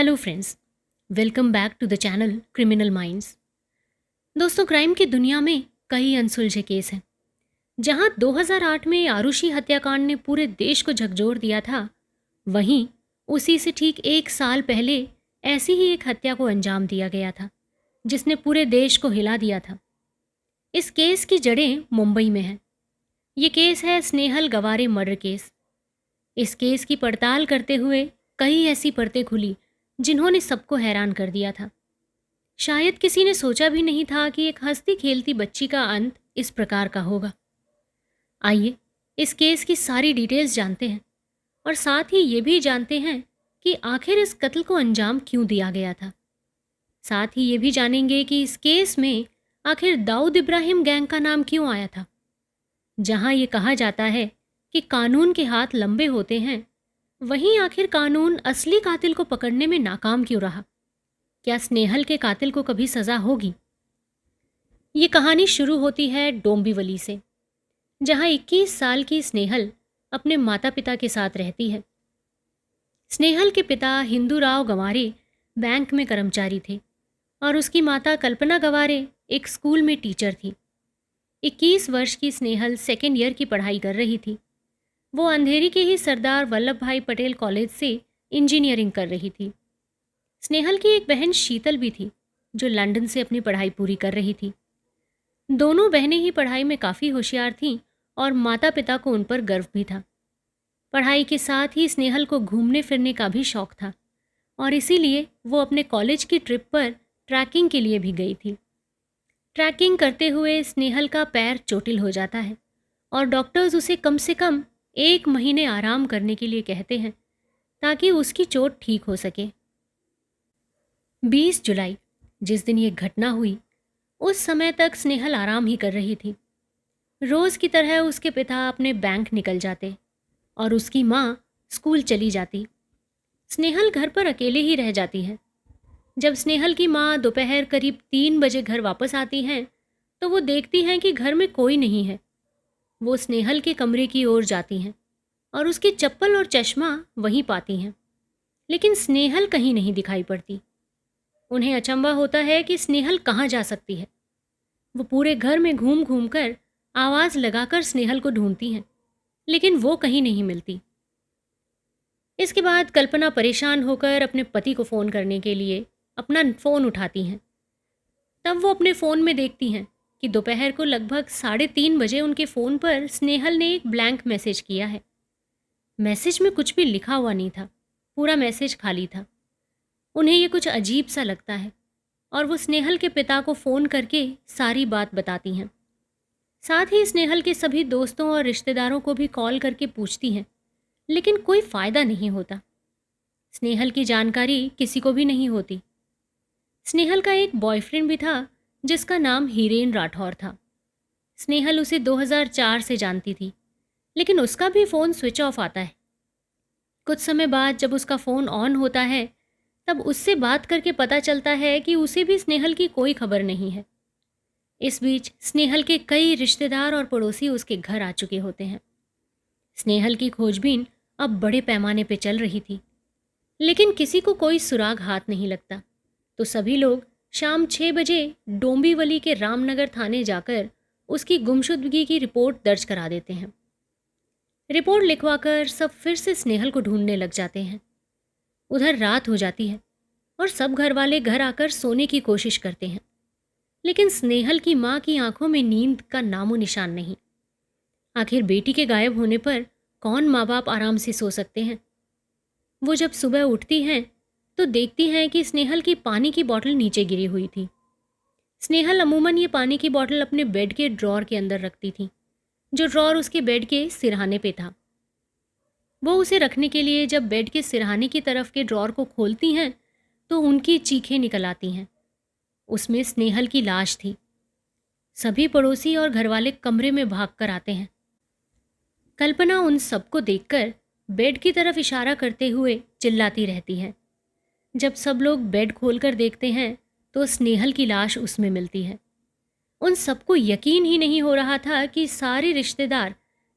Hello friends, welcome back to the channel criminal minds. दोस्तों, क्राइम की दुनिया में कई अनसुलझे केस हैं। जहां 2008 में आरुषि हत्याकांड ने पूरे देश को झकझोर दिया था, वहीं उसी से ठीक एक साल पहले ऐसी ही एक हत्या को अंजाम दिया गया था जिसने पूरे देश को हिला दिया था। इस केस की जड़ें मुंबई में हैं। ये केस है स्नेहल गवारे मर्डर केस। इस केस की पड़ताल करते हुए कई ऐसी परतें खुली जिन्होंने सबको हैरान कर दिया था। शायद किसी ने सोचा भी नहीं था कि एक हंसती खेलती बच्ची का अंत इस प्रकार का होगा। आइए इस केस की सारी डिटेल्स जानते हैं और साथ ही ये भी जानते हैं कि आखिर इस कत्ल को अंजाम क्यों दिया गया था। साथ ही ये भी जानेंगे कि इस केस में आखिर दाऊद इब्राहिम गैंग का नाम क्यों आया था। जहां ये कहा जाता है कि कानून के हाथ लंबे होते हैं, वहीं आखिर कानून असली कातिल को पकड़ने में नाकाम क्यों रहा। क्या स्नेहल के कातिल को कभी सजा होगी? ये कहानी शुरू होती है डोंबिवली से, जहां 21 साल की स्नेहल अपने माता पिता के साथ रहती है। स्नेहल के पिता हिंदूराव गवारे बैंक में कर्मचारी थे और उसकी माता कल्पना गवारे एक स्कूल में टीचर थी। 21 वर्ष की स्नेहल सेकेंड ईयर की पढ़ाई कर रही थी। वो अंधेरी के ही सरदार वल्लभ भाई पटेल कॉलेज से इंजीनियरिंग कर रही थी। स्नेहल की एक बहन शीतल भी थी जो लंदन से अपनी पढ़ाई पूरी कर रही थी। दोनों बहनें ही पढ़ाई में काफ़ी होशियार थीं और माता पिता को उन पर गर्व भी था। पढ़ाई के साथ ही स्नेहल को घूमने फिरने का भी शौक था और इसीलिए वो अपने कॉलेज की ट्रिप पर ट्रैकिंग के लिए भी गई थी। ट्रैकिंग करते हुए स्नेहल का पैर चोटिल हो जाता है और डॉक्टर्स उसे कम से कम 1 महीने आराम करने के लिए कहते हैं ताकि उसकी चोट ठीक हो सके। 20 जुलाई, जिस दिन ये घटना हुई, उस समय तक स्नेहल आराम ही कर रही थी। रोज़ की तरह उसके पिता अपने बैंक निकल जाते और उसकी माँ स्कूल चली जाती। स्नेहल घर पर अकेले ही रह जाती है। जब स्नेहल की माँ दोपहर करीब 3 बजे घर वापस आती हैं तो वो देखती हैं कि घर में कोई नहीं है। वो स्नेहल के कमरे की ओर जाती हैं और उसकी चप्पल और चश्मा वहीं पाती हैं, लेकिन स्नेहल कहीं नहीं दिखाई पड़ती। उन्हें अचंभा होता है कि स्नेहल कहाँ जा सकती है। वो पूरे घर में घूम घूम कर आवाज़ लगाकर स्नेहल को ढूंढती हैं, लेकिन वो कहीं नहीं मिलती। इसके बाद कल्पना परेशान होकर अपने पति को फ़ोन करने के लिए अपना फ़ोन उठाती हैं। तब वो अपने फ़ोन में देखती हैं कि दोपहर को लगभग 3:30 बजे उनके फ़ोन पर स्नेहल ने एक ब्लैंक मैसेज किया है। मैसेज में कुछ भी लिखा हुआ नहीं था, पूरा मैसेज खाली था। उन्हें ये कुछ अजीब सा लगता है और वो स्नेहल के पिता को फ़ोन करके सारी बात बताती हैं। साथ ही स्नेहल के सभी दोस्तों और रिश्तेदारों को भी कॉल करके पूछती हैं, लेकिन कोई फ़ायदा नहीं होता। स्नेहल की जानकारी किसी को भी नहीं होती। स्नेहल का एक बॉयफ्रेंड भी था जिसका नाम हीरेन राठौर था। स्नेहल उसे 2004 से जानती थी, लेकिन उसका भी फ़ोन स्विच ऑफ आता है। कुछ समय बाद जब उसका फ़ोन ऑन होता है, तब उससे बात करके पता चलता है कि उसे भी स्नेहल की कोई खबर नहीं है। इस बीच स्नेहल के कई रिश्तेदार और पड़ोसी उसके घर आ चुके होते हैं। स्नेहल की खोजबीन अब बड़े पैमाने पे चल रही थी, लेकिन किसी को कोई सुराग हाथ नहीं लगता। तो सभी लोग शाम 6 बजे डोंबिवली के रामनगर थाने जाकर उसकी गुमशुदगी की रिपोर्ट दर्ज करा देते हैं। रिपोर्ट लिखवाकर सब फिर से स्नेहल को ढूंढने लग जाते हैं। उधर रात हो जाती है और सब घर वाले घर आकर सोने की कोशिश करते हैं, लेकिन स्नेहल की माँ की आंखों में नींद का नामो निशान नहीं। आखिर बेटी के गायब होने पर कौन माँ बाप आराम से सो सकते हैं। वो जब सुबह उठती हैं तो देखती हैं कि स्नेहल की पानी की बोतल नीचे गिरी हुई थी। स्नेहल अमूमन ये पानी की बोतल अपने बेड के ड्रॉर के अंदर रखती थी, जो ड्रॉर उसके बेड के सिरहाने पे था। वो उसे रखने के लिए जब बेड के सिरहाने की तरफ के ड्रॉर को खोलती हैं तो उनकी चीखें निकल आती हैं। उसमें स्नेहल की लाश थी। सभी पड़ोसी और घरवाले कमरे में भाग कर आते हैं। कल्पना उन सबको देखकर बेड की तरफ इशारा करते हुए चिल्लाती रहती है। जब सब लोग बेड खोलकर देखते हैं तो स्नेहल की लाश उसमें मिलती है। उन सबको यकीन ही नहीं हो रहा था कि सारे रिश्तेदार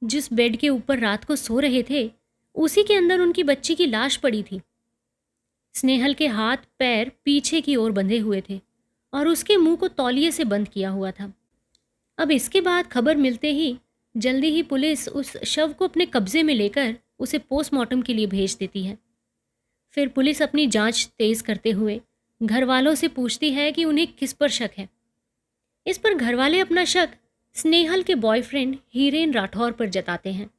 जिस बेड के ऊपर रात को सो रहे थे, उसी के अंदर उनकी बच्ची की लाश पड़ी थी। स्नेहल के हाथ पैर पीछे की ओर बंधे हुए थे और उसके मुंह को तौलिए से बंद किया हुआ था। अब इसके बाद खबर मिलते ही जल्दी ही पुलिस उस शव को अपने कब्जे में लेकर उसे पोस्टमार्टम के लिए भेज देती है। फिर पुलिस अपनी जांच तेज करते हुए घर वालों से पूछती है कि उन्हें किस पर शक है। इस पर घरवाले अपना शक स्नेहल के बॉयफ्रेंड हीरेन राठौर पर जताते हैं।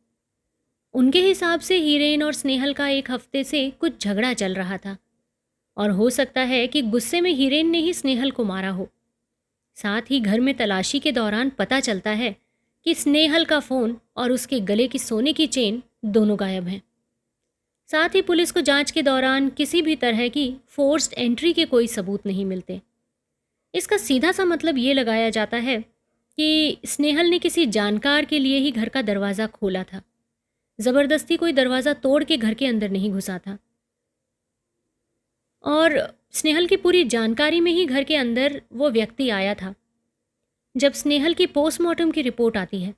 उनके हिसाब से हीरेन और स्नेहल का एक हफ्ते से कुछ झगड़ा चल रहा था और हो सकता है कि गुस्से में हीरेन ने ही स्नेहल को मारा हो। साथ ही घर में तलाशी के दौरान पता चलता है कि स्नेहल का फ़ोन और उसके गले की सोने की चेन दोनों गायब हैं। साथ ही पुलिस को जांच के दौरान किसी भी तरह की फोर्स्ड एंट्री के कोई सबूत नहीं मिलते। इसका सीधा सा मतलब ये लगाया जाता है कि स्नेहल ने किसी जानकार के लिए ही घर का दरवाज़ा खोला था। ज़बरदस्ती कोई दरवाज़ा तोड़ के घर के अंदर नहीं घुसा था और स्नेहल की पूरी जानकारी में ही घर के अंदर वो व्यक्ति आया था। जब स्नेहल की पोस्टमार्टम की रिपोर्ट आती है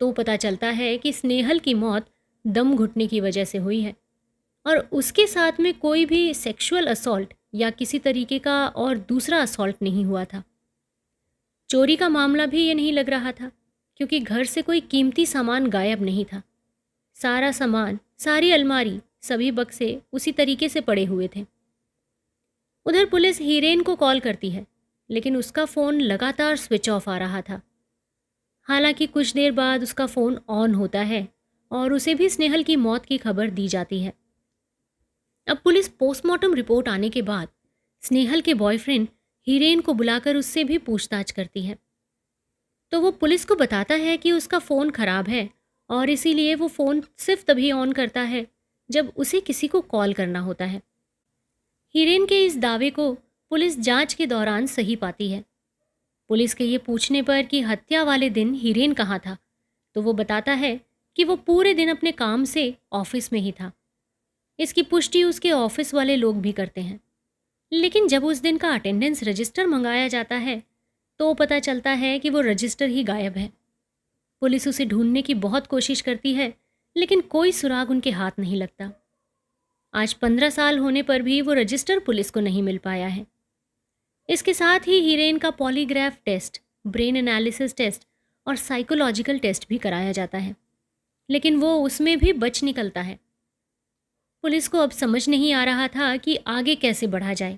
तो पता चलता है कि स्नेहल की मौत दम घुटने की वजह से हुई है और उसके साथ में कोई भी सेक्सुअल असॉल्ट या किसी तरीके का और दूसरा असॉल्ट नहीं हुआ था। चोरी का मामला भी ये नहीं लग रहा था क्योंकि घर से कोई कीमती सामान गायब नहीं था। सारा सामान, सारी अलमारी, सभी बक्से उसी तरीके से पड़े हुए थे। उधर पुलिस हीरेन को कॉल करती है लेकिन उसका फ़ोन लगातार स्विच ऑफ आ रहा था। हालांकि कुछ देर बाद उसका फ़ोन ऑन होता है और उसे भी स्नेहल की मौत की खबर दी जाती है। अब पुलिस पोस्टमार्टम रिपोर्ट आने के बाद स्नेहल के बॉयफ्रेंड हीरेन को बुलाकर उससे भी पूछताछ करती है। तो वो पुलिस को बताता है कि उसका फ़ोन ख़राब है और इसीलिए वो फ़ोन सिर्फ तभी ऑन करता है जब उसे किसी को कॉल करना होता है। हीरेन के इस दावे को पुलिस जांच के दौरान सही पाती है। पुलिस के ये पूछने पर कि हत्या वाले दिन हीरेन कहाँ था, तो वो बताता है कि वो पूरे दिन अपने काम से ऑफिस में ही था। इसकी पुष्टि उसके ऑफिस वाले लोग भी करते हैं। लेकिन जब उस दिन का अटेंडेंस रजिस्टर मंगाया जाता है तो पता चलता है कि वो रजिस्टर ही गायब है। पुलिस उसे ढूंढने की बहुत कोशिश करती है लेकिन कोई सुराग उनके हाथ नहीं लगता। आज 15 साल होने पर भी वो रजिस्टर पुलिस को नहीं मिल पाया है। इसके साथ ही हीरेन का polygraph test, brain analysis test और साइकोलॉजिकल टेस्ट भी कराया जाता है लेकिन वो उसमें भी बच निकलता है। पुलिस को अब समझ नहीं आ रहा था कि आगे कैसे बढ़ा जाए।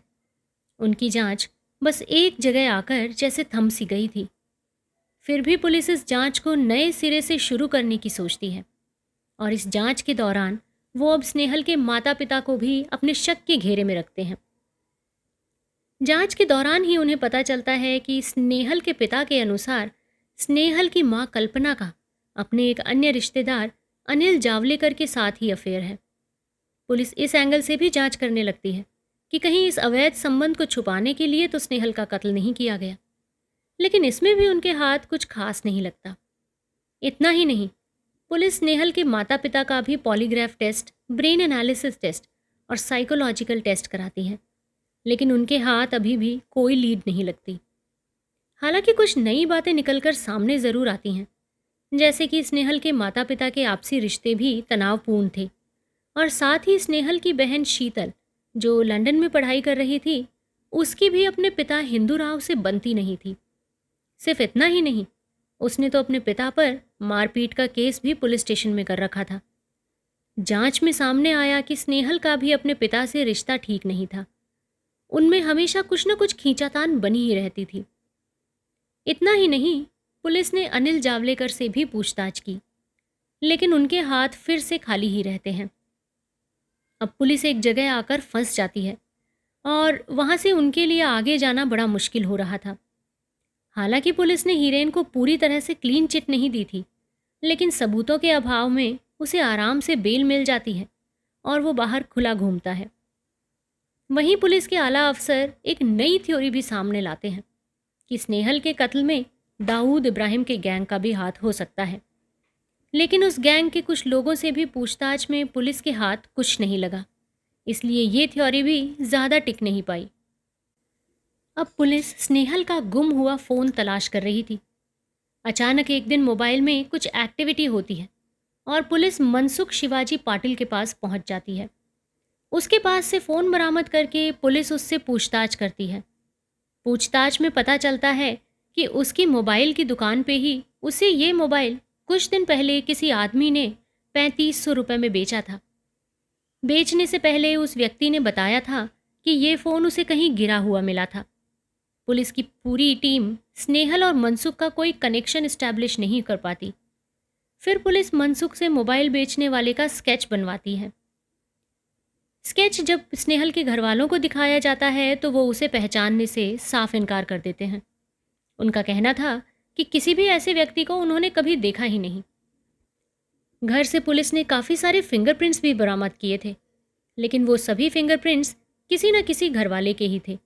उनकी जांच बस एक जगह आकर जैसे थम सी गई थी। फिर भी पुलिस इस जांच को नए सिरे से शुरू करने की सोचती है और इस जांच के दौरान वो अब स्नेहल के माता पिता को भी अपने शक के घेरे में रखते हैं। जांच के दौरान ही उन्हें पता चलता है कि स्नेहल के पिता के अनुसार स्नेहल की मां कल्पना का अपने एक अन्य रिश्तेदार अनिल जावलेकर के साथ ही अफेयर है। पुलिस इस एंगल से भी जांच करने लगती है कि कहीं इस अवैध संबंध को छुपाने के लिए तो स्नेहल का कत्ल नहीं किया गया, लेकिन इसमें भी उनके हाथ कुछ खास नहीं लगता। इतना ही नहीं, पुलिस स्नेहल के माता पिता का भी polygraph test, brain analysis test और साइकोलॉजिकल टेस्ट कराती है, लेकिन उनके हाथ अभी भी कोई लीड नहीं लगती। हालांकि कुछ नई बातें निकलकर सामने ज़रूर आती हैं, जैसे कि स्नेहल के माता पिता के आपसी रिश्ते भी तनावपूर्ण थे और साथ ही स्नेहल की बहन शीतल, जो लंदन में पढ़ाई कर रही थी, उसकी भी अपने पिता हिंदू राव से बनती नहीं थी। सिर्फ इतना ही नहीं, उसने तो अपने पिता पर मारपीट का केस भी पुलिस स्टेशन में कर रखा था। जांच में सामने आया कि स्नेहल का भी अपने पिता से रिश्ता ठीक नहीं था। उनमें हमेशा कुछ न कुछ खींचातान बनी ही रहती थी। इतना ही नहीं, पुलिस ने अनिल जावलेकर से भी पूछताछ की, लेकिन उनके हाथ फिर से खाली ही रहते हैं। अब पुलिस एक जगह आकर फंस जाती है और वहाँ से उनके लिए आगे जाना बड़ा मुश्किल हो रहा था। हालांकि पुलिस ने हीरेन को पूरी तरह से क्लीन चिट नहीं दी थी, लेकिन सबूतों के अभाव में उसे आराम से बेल मिल जाती है और वो बाहर खुला घूमता है। वहीं पुलिस के आला अफसर एक नई थ्योरी भी सामने लाते हैं कि स्नेहल के कत्ल में दाऊद इब्राहिम के गैंग का भी हाथ हो सकता है, लेकिन उस गैंग के कुछ लोगों से भी पूछताछ में पुलिस के हाथ कुछ नहीं लगा, इसलिए ये थ्योरी भी ज़्यादा टिक नहीं पाई। अब पुलिस स्नेहल का गुम हुआ फ़ोन तलाश कर रही थी। अचानक एक दिन मोबाइल में कुछ एक्टिविटी होती है और पुलिस मनसुख शिवाजी पाटिल के पास पहुंच जाती है। उसके पास से फ़ोन बरामद करके पुलिस उससे पूछताछ करती है। पूछताछ में पता चलता है कि उसकी मोबाइल की दुकान पे ही उसे ये मोबाइल कुछ दिन पहले किसी आदमी ने 3500 रुपये में बेचा था। बेचने से पहले उस व्यक्ति ने बताया था कि ये फ़ोन उसे कहीं गिरा हुआ मिला था। पुलिस की पूरी टीम स्नेहल और मनसुख का कोई कनेक्शन इस्टेब्लिश नहीं कर पाती। फिर पुलिस मनसुख से मोबाइल बेचने वाले का स्केच बनवाती है। स्केच जब स्नेहल के घर वालों को दिखाया जाता है तो वो उसे पहचानने से साफ इनकार कर देते हैं। उनका कहना था कि किसी भी ऐसे व्यक्ति को उन्होंने कभी देखा ही नहीं। घर से पुलिस ने काफ़ी सारे फिंगरप्रिंट्स भी बरामद किए थे, लेकिन वो सभी फिंगरप्रिंट्स किसी न किसी घरवाले के ही थे,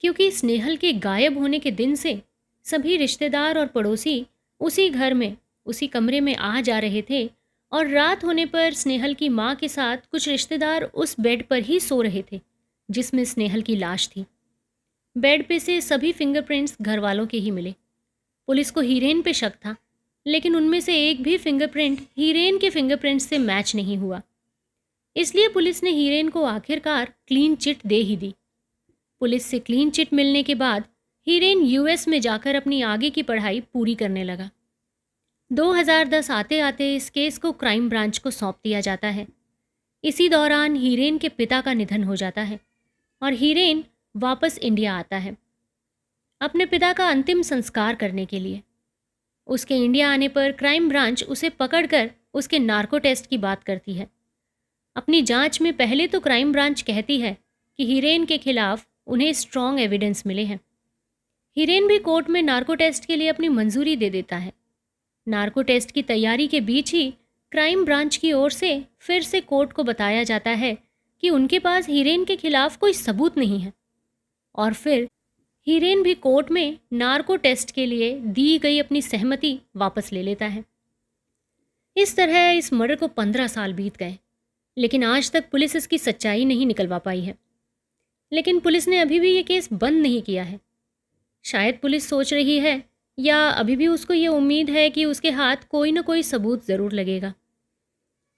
क्योंकि स्नेहल के गायब होने के दिन से सभी रिश्तेदार और पड़ोसी उसी घर में, उसी कमरे में आ जा रहे थे और रात होने पर स्नेहल की माँ के साथ कुछ रिश्तेदार उस बेड पर ही सो रहे थे जिसमें स्नेहल की लाश थी। बेड पे से सभी फिंगरप्रिंट्स घर वालों के ही मिले। पुलिस को हीरेन पे शक था, लेकिन उनमें से एक भी फिंगरप्रिंट हीरेन के फिंगरप्रिंट से मैच नहीं हुआ। इसलिए पुलिस ने हीरेन को आखिरकार क्लीन चिट दे ही दी। पुलिस से क्लीन चिट मिलने के बाद हीरेन यूएस में जाकर अपनी आगे की पढ़ाई पूरी करने लगा। 2010 आते आते इस केस को क्राइम ब्रांच को सौंप दिया जाता है। इसी दौरान हीरेन के पिता का निधन हो जाता है और हीरेन वापस इंडिया आता है अपने पिता का अंतिम संस्कार करने के लिए। उसके इंडिया आने पर क्राइम ब्रांच उसे पकड़कर उसके नार्को टेस्ट की बात करती है। अपनी जांच में पहले तो क्राइम ब्रांच कहती है कि हीरेन के खिलाफ उन्हें स्ट्रॉन्ग एविडेंस मिले हैं। हीरेन भी कोर्ट में नार्को टेस्ट के लिए अपनी मंजूरी दे देता है। नार्को टेस्ट की तैयारी के बीच ही क्राइम ब्रांच की ओर से फिर से कोर्ट को बताया जाता है कि उनके पास हीरेन के खिलाफ कोई सबूत नहीं है, और फिर हीरेन भी कोर्ट में नार्को टेस्ट के लिए दी गई अपनी सहमति वापस ले लेता है। इस तरह इस मर्डर को 15 साल बीत गए, लेकिन आज तक पुलिस इसकी सच्चाई नहीं निकलवा पाई है। लेकिन पुलिस ने अभी भी ये केस बंद नहीं किया है। शायद पुलिस सोच रही है, या अभी भी उसको ये उम्मीद है कि उसके हाथ कोई ना कोई सबूत ज़रूर लगेगा।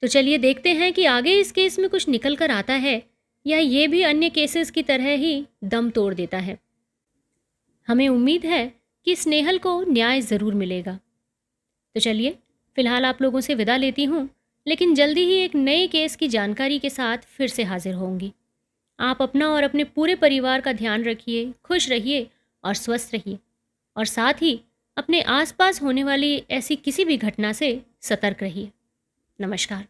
तो चलिए देखते हैं कि आगे इस केस में कुछ निकल कर आता है या ये भी अन्य केसेस की तरह ही दम तोड़ देता है। हमें उम्मीद है कि स्नेहल को न्याय ज़रूर मिलेगा। तो चलिए फ़िलहाल आप लोगों से विदा लेती हूँ, लेकिन जल्दी ही एक नए केस की जानकारी के साथ फिर से हाजिर होंगी। आप अपना और अपने पूरे परिवार का ध्यान रखिए, खुश रहिए और स्वस्थ रहिए, और साथ ही अपने आसपास होने वाली ऐसी किसी भी घटना से सतर्क रहिए। नमस्कार।